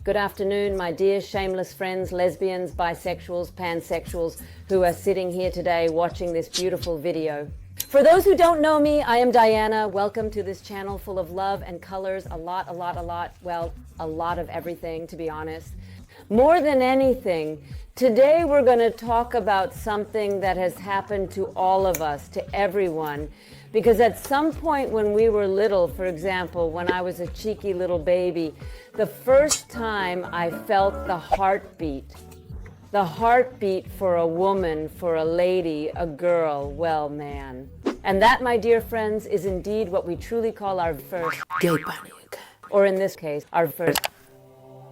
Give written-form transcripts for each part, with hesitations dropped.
Good afternoon, my dear shameless friends, lesbians, bisexuals, pansexuals who are sitting here today watching this beautiful video. For those who don't know me, I am Diana. Welcome to this channel full of love and colors, a lot of everything, to be honest. More than anything, today we're going to talk about something that has happened to all of us, to everyone. Because at some point when we were little, for example, when I was a cheeky little baby, the first time I felt the heartbeat for a woman, for a lady, a girl, well, man. And that, my dear friends, is indeed what we truly call our first gay panic. Or in this case, our first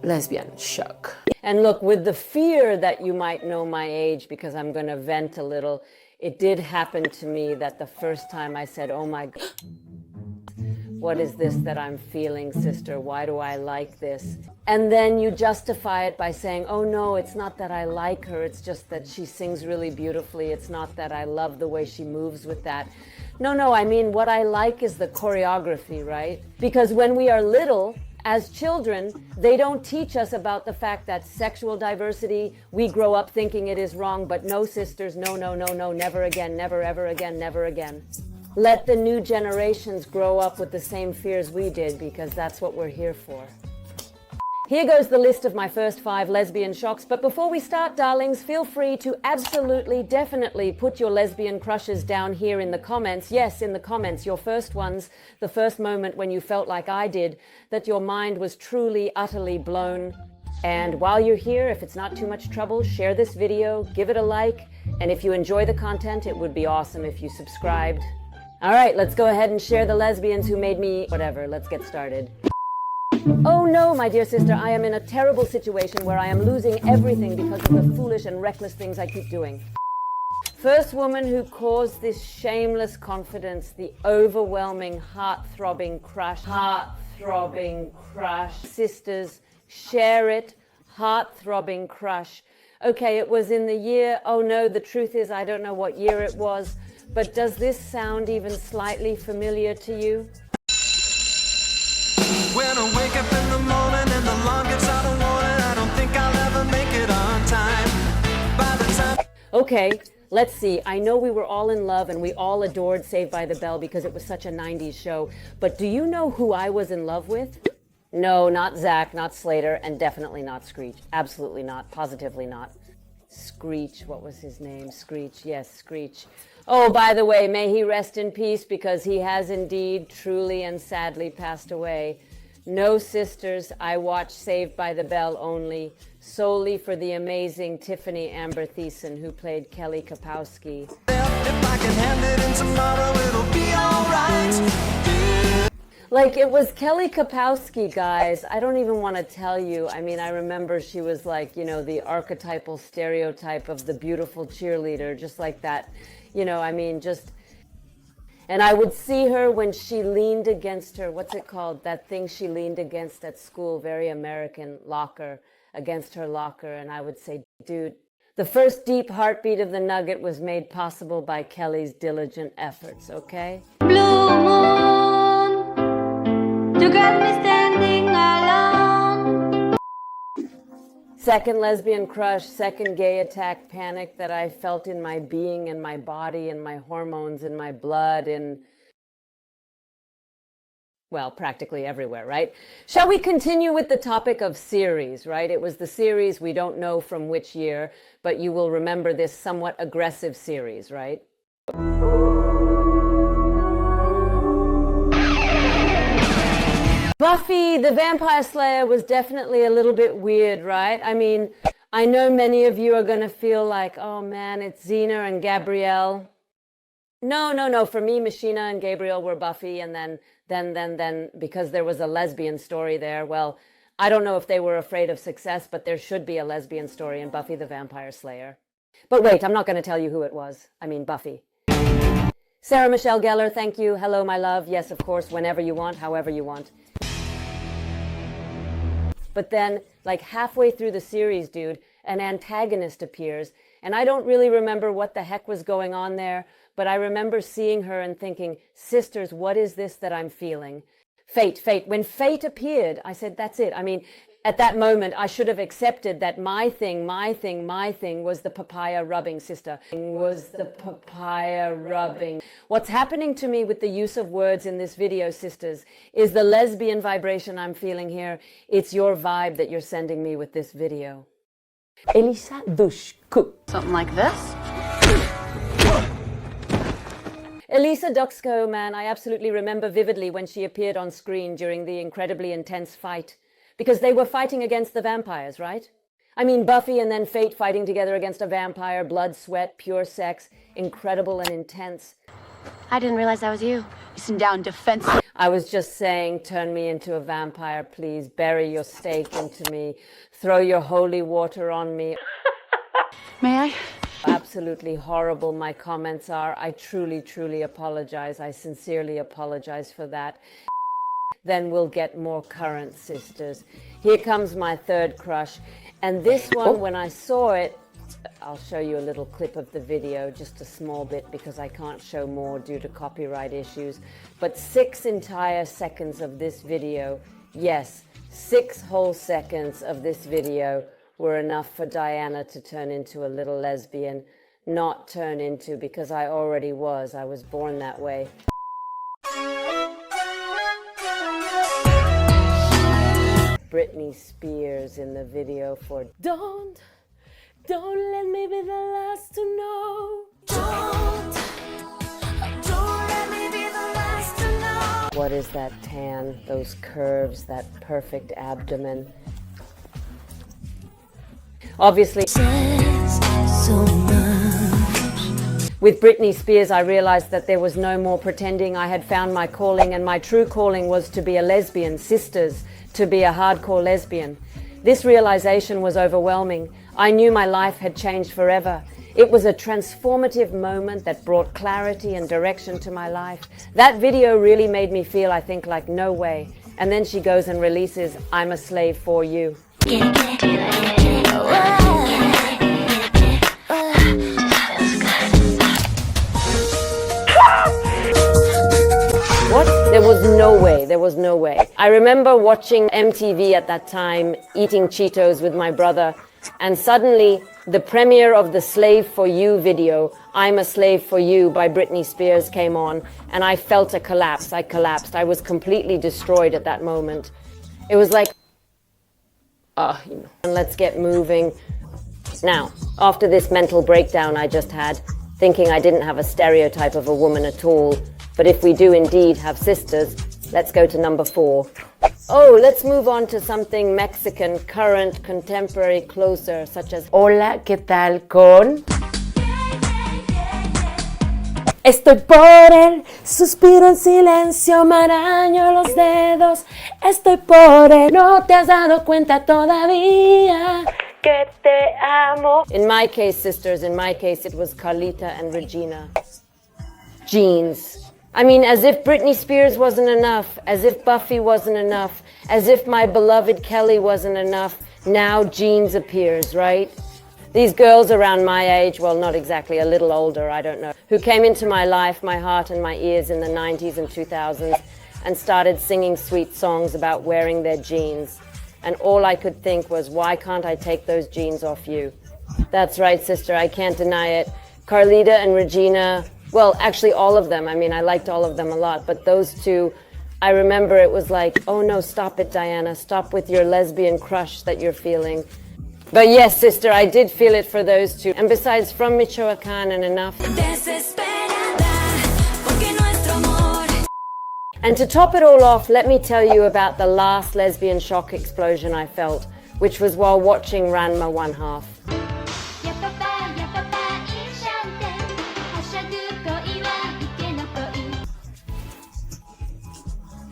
lesbian shock. And look, with the fear that you might know my age, because I'm going to vent a little, it did happen to me that the first time I said, oh my God, what is this that I'm feeling, sister? Why do I like this? And then you justify it by saying, oh no, it's not that I like her. It's just that she sings really beautifully. It's not that I love the way she moves with that. No, I mean, what I like is the choreography, right? Because when we are little, as children, they don't teach us about the fact that sexual diversity, we grow up thinking it is wrong, but no, sisters, no, never again, never, ever again, never again. Let the new generations grow up with the same fears we did, because that's what we're here for. Here goes the list of my first 5 lesbian shocks, but before we start, darlings, feel free to absolutely, definitely put your lesbian crushes down here in the comments. Yes, in the comments, your first ones, the first moment when you felt like I did, that your mind was truly, utterly blown. And while you're here, if it's not too much trouble, share this video, give it a like, and if you enjoy the content, it would be awesome if you subscribed. All right, let's go ahead and share the lesbians who made me whatever. Let's get started. Oh no, my dear sister, I am in a terrible situation where I am losing everything because of the foolish and reckless things I keep doing. First woman who caused this shameless confidence, the overwhelming, heart-throbbing crush. Heart-throbbing crush. Sisters, share it. Heart-throbbing crush. Okay, it was in the year, oh no, the truth is I don't know what year it was, but does this sound even slightly familiar to you? When I wake up in the morning and the alarm gives out a warning, I don't think I'll ever make it on time. By the time... Okay, let's see. I know we were all in love and we all adored Saved by the Bell because it was such a 90s show, but do you know who I was in love with? No, not Zach, not Slater, and definitely not Screech. Absolutely not. Positively not. Screech, what was his name? Screech, yes, Screech. Oh, by the way, may he rest in peace because he has indeed truly and sadly passed away. No, sisters, I watched Saved by the Bell only, solely for the amazing Tiffany Amber Thiessen, who played Kelly Kapowski. If I can hand it in tomorrow, it'll be all right. Like, it was Kelly Kapowski, guys. I don't even want to tell you. I mean, I remember she was like, you know, the archetypal stereotype of the beautiful cheerleader, just like that. You know, I mean, just... And I would see her when she leaned against her, what's it called? That thing she leaned against at school, very American, locker, against her locker. And I would say, dude, the first deep heartbeat of the Nugget was made possible by Kelly's diligent efforts, okay? Blue moon, you got me standing alone. Second lesbian crush, second gay attack panic that I felt in my being and my body and my hormones and my blood and, well, practically everywhere, right? Shall we continue with the topic of series, right? It was the series, we don't know from which year, but you will remember this somewhat aggressive series, right? Buffy the Vampire Slayer was definitely a little bit weird, right? I mean, I know many of you are going to feel like, oh man, it's Xena and Gabrielle. No. For me, Machina and Gabriel were Buffy, and then, because there was a lesbian story there, well, I don't know if they were afraid of success, but there should be a lesbian story in Buffy the Vampire Slayer. But wait, I'm not going to tell you who it was. I mean, Buffy. Sarah Michelle Gellar, thank you. Hello, my love. Yes, of course, whenever you want, however you want. But then, like halfway through the series, dude, an antagonist appears, and I don't really remember what the heck was going on there, but I remember seeing her and thinking, sisters, what is this that I'm feeling? Fate. When Fate appeared, I said, that's it. I mean, At that moment, I should have accepted that my thing was the papaya rubbing, sister. Was the papaya rubbing. What's happening to me with the use of words in this video, sisters, is the lesbian vibration I'm feeling here. It's your vibe that you're sending me with this video. Elisa Dushku. Something like this? Elisa Duxco, man, I absolutely remember vividly when she appeared on screen during the incredibly intense fight. Because they were fighting against the vampires, right? I mean, Buffy and then Fate fighting together against a vampire, blood, sweat, pure sex, incredible and intense. I didn't realize that was you. Listen down, defensive. I was just saying, turn me into a vampire, please. Bury your stake into me. Throw your holy water on me. May I? Absolutely horrible my comments are. I truly apologize. I sincerely apologize for that. Then we'll get more current, sisters. Here comes my third crush. And this one, when I saw it, I'll show you a little clip of the video, just a small bit, because I can't show more due to copyright issues. But 6 entire seconds of this video, yes, 6 whole seconds of this video were enough for Diana to turn into a little lesbian. Not turn into, because I already was. I was born that way. Britney Spears in the video for Don't let me be the last to know. Don't let me be the last to know. What is that tan, those curves, that perfect abdomen? Obviously, with Britney Spears, I realized that there was no more pretending. I had found my calling, and my true calling was to be a lesbian, sisters, to be a hardcore lesbian. This realization was overwhelming. I knew my life had changed forever. It was a transformative moment that brought clarity and direction to my life. That video really made me feel, I think, like no way. And then she goes and releases I'm a Slave for You. What? There was no way. I remember watching MTV at that time, eating Cheetos with my brother, and suddenly the premiere of the Slave for You video, I'm a Slave for You by Britney Spears, came on, and I felt a collapse. I collapsed. I was completely destroyed at that moment. It was like, let's get moving. Now, after this mental breakdown I just had, thinking I didn't have a stereotype of a woman at all, but if we do indeed have sisters, let's go to number 4. Oh, let's move on to something Mexican, current, contemporary, closer, such as Hola, ¿qué tal con? Estoy por él, suspiro en silencio, me araño los dedos. Estoy por él, no te has dado cuenta todavía que te amo. In my case, sisters, in my case, it was Carlita and Regina. Jeans. I mean, as if Britney Spears wasn't enough, as if Buffy wasn't enough, as if my beloved Kelly wasn't enough, now Jeans appears, right? These girls around my age, well, not exactly, a little older, I don't know, who came into my life, my heart and my ears in the 90s and 2000s and started singing sweet songs about wearing their jeans. And all I could think was, why can't I take those jeans off you? That's right, sister, I can't deny it. Carlita and Regina, well, actually all of them. I mean, I liked all of them a lot, but those two, I remember it was like, oh no, stop it, Diana. Stop with your lesbian crush that you're feeling. But yes, sister, I did feel it for those two. And besides, from Michoacan and enough. And to top it all off, let me tell you about the last lesbian shock explosion I felt, which was while watching Ranma 1/2.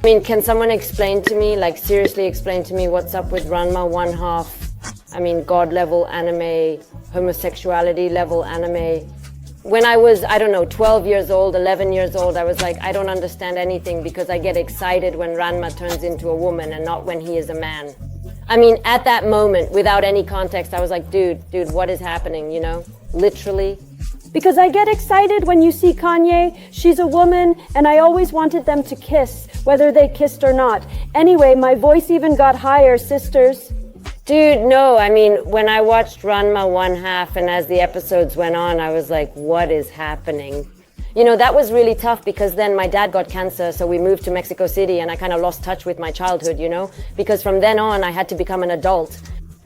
I mean, can someone explain to me, like seriously explain to me what's up with Ranma 1/2? I mean, God level anime, homosexuality level anime. When I was, I don't know, 12 years old, 11 years old, I was like, I don't understand anything because I get excited when Ranma turns into a woman and not when he is a man. I mean, at that moment, without any context, I was like, dude, what is happening, you know? Literally. Because I get excited when you see Kanye, she's a woman, and I always wanted them to kiss, whether they kissed or not. Anyway, my voice even got higher, sisters. Dude, no, I mean, when I watched Ranma one half and as the episodes went on, I was like, what is happening? You know, that was really tough because then my dad got cancer, so we moved to Mexico City and I kind of lost touch with my childhood, you know, because from then on I had to become an adult.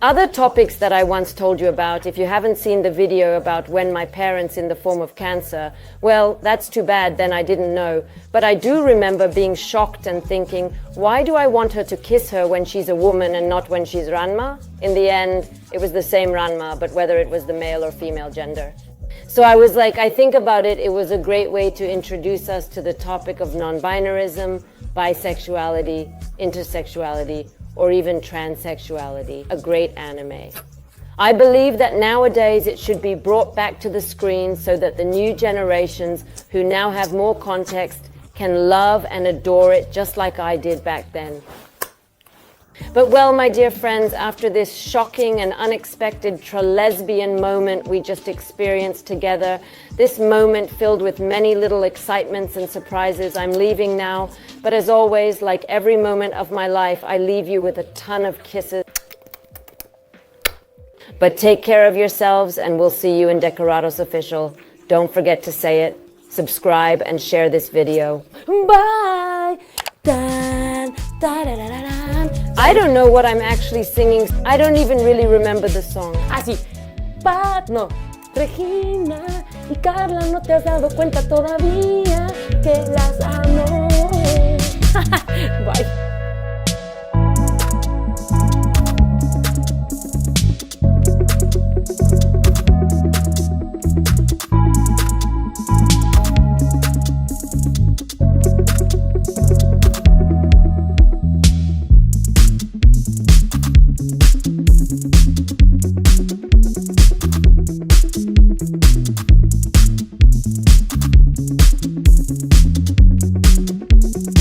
Other topics that I once told you about, if you haven't seen the video about when my parents in the form of cancer, well, that's too bad, then I didn't know. But I do remember being shocked and thinking, why do I want her to kiss her when she's a woman and not when she's Ranma? In the end, it was the same Ranma, but whether it was the male or female gender. So I was like, I think about it, it was a great way to introduce us to the topic of non-binarism, bisexuality, intersexuality, or even transsexuality. A great anime. I believe that nowadays it should be brought back to the screen so that the new generations who now have more context can love and adore it just like I did back then. But well, my dear friends, after this shocking and unexpected tra-lesbian moment we just experienced together, this moment filled with many little excitements and surprises, I'm leaving now. But as always, like every moment of my life, I leave you with a ton of kisses. But take care of yourselves and we'll see you in Decorados Official. Don't forget to say it, subscribe and share this video. Bye! Dun, da, da, da, da, da. I don't know what I'm actually singing. I don't even really remember the song. Así. No. Regina y Carla, no te has dado cuenta todavía que las amo. Bye.